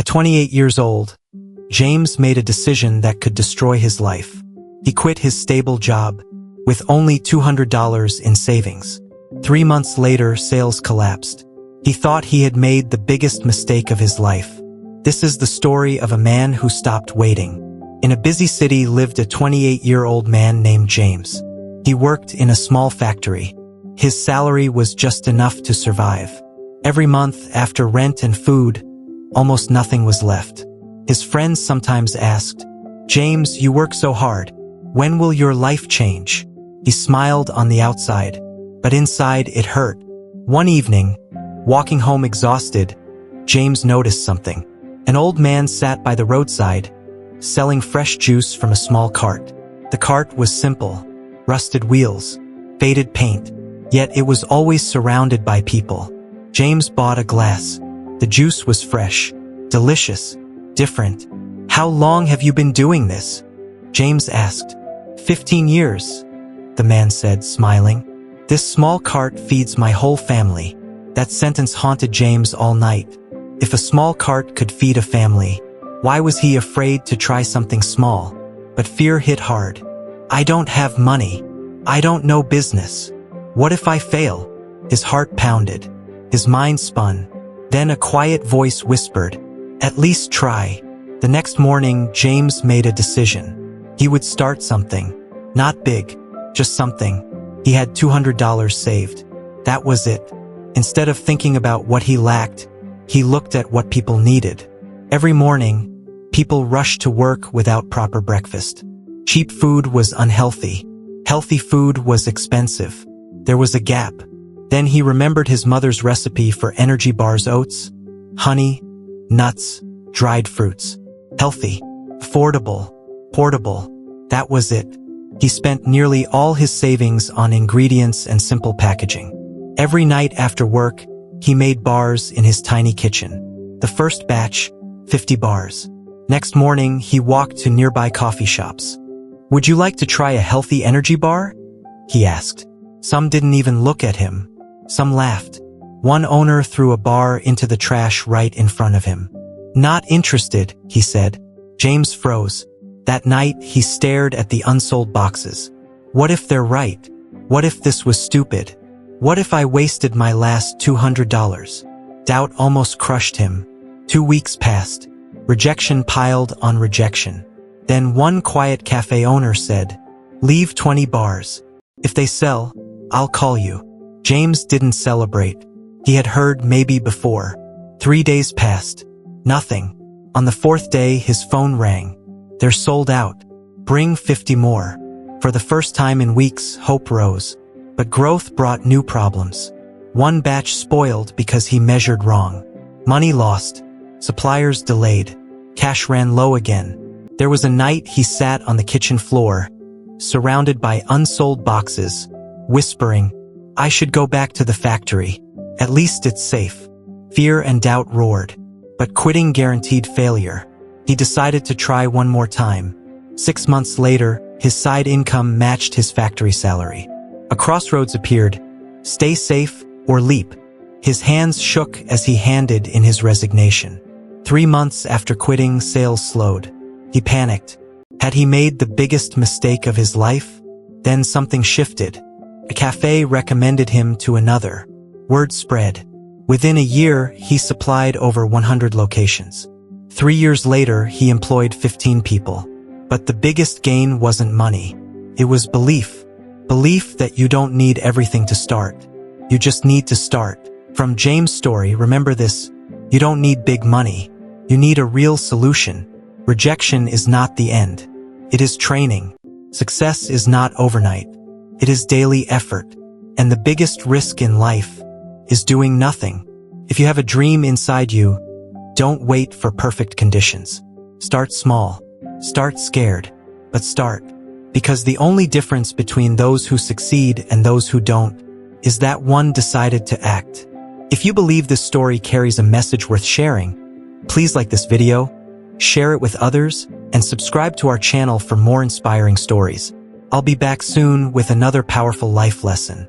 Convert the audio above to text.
At 28 years old, James made a decision that could destroy his life. He quit his stable job with only $200 in savings. 3 months later, sales collapsed. He thought he had made the biggest mistake of his life. This is the story of a man who stopped waiting. In a busy city lived a 28-year-old man named James. He worked in a small factory. His salary was just enough to survive. Every month, after rent and food, almost nothing was left. His friends sometimes asked, "James, you work so hard. When will your life change?" He smiled on the outside, but inside it hurt. One evening, walking home exhausted, James noticed something. An old man sat by the roadside, selling fresh juice from a small cart. The cart was simple: rusted wheels, faded paint, yet it was always surrounded by people. James bought a glass. The juice was fresh, delicious, different. "How long have you been doing this?" James asked. 15 years, the man said, smiling. "This small cart feeds my whole family." That sentence haunted James all night. If a small cart could feed a family, why was he afraid to try something small? But fear hit hard. "I don't have money. I don't know business. What if I fail?" His heart pounded. His mind spun. Then a quiet voice whispered, "At least try." The next morning, James made a decision. He would start something. Not big, just something. He had $200 saved. That was it. Instead of thinking about what he lacked, he looked at what people needed. Every morning, people rushed to work without proper breakfast. Cheap food was unhealthy. Healthy food was expensive. There was a gap. Then he remembered his mother's recipe for energy bars: oats, honey, nuts, dried fruits. Healthy, affordable, portable. That was it. He spent nearly all his savings on ingredients and simple packaging. Every night after work, he made bars in his tiny kitchen. The first batch, 50 bars. Next morning, he walked to nearby coffee shops. "Would you like to try a healthy energy bar?" he asked. Some didn't even look at him. Some laughed. One owner threw a bar into the trash right in front of him. "Not interested," he said. James froze. That night, he stared at the unsold boxes. What if they're right? What if this was stupid? What if I wasted my last $200? Doubt almost crushed him. 2 weeks passed. Rejection piled on rejection. Then one quiet cafe owner said, "Leave 20 bars. If they sell, I'll call you." James didn't celebrate. He had heard maybe before. 3 days passed. Nothing. On the 4th day, his phone rang. "They're sold out. Bring 50 more." For the first time in weeks, hope rose. But growth brought new problems. One batch spoiled because he measured wrong. Money lost. Suppliers delayed. Cash ran low again. There was a night he sat on the kitchen floor, surrounded by unsold boxes, whispering, "I should go back to the factory. At least it's safe." Fear and doubt roared. But quitting guaranteed failure. He decided to try one more time. 6 months later, his side income matched his factory salary. A crossroads appeared. Stay safe or leap. His hands shook as he handed in his resignation. 3 months after quitting, sales slowed. He panicked. Had he made the biggest mistake of his life? Then something shifted. A cafe recommended him to another. Word spread. Within a year, he supplied over 100 locations. 3 years later, he employed 15 people. But the biggest gain wasn't money. It was belief. Belief that you don't need everything to start. You just need to start. From James' story, remember this: you don't need big money. You need a real solution. Rejection is not the end. It is training. Success is not overnight. It is daily effort. And the biggest risk in life is doing nothing. If you have a dream inside you, don't wait for perfect conditions. Start small. Start scared. But start. Because the only difference between those who succeed and those who don't is that one decided to act. If you believe this story carries a message worth sharing, please like this video, share it with others, and subscribe to our channel for more inspiring stories. I'll be back soon with another powerful life lesson.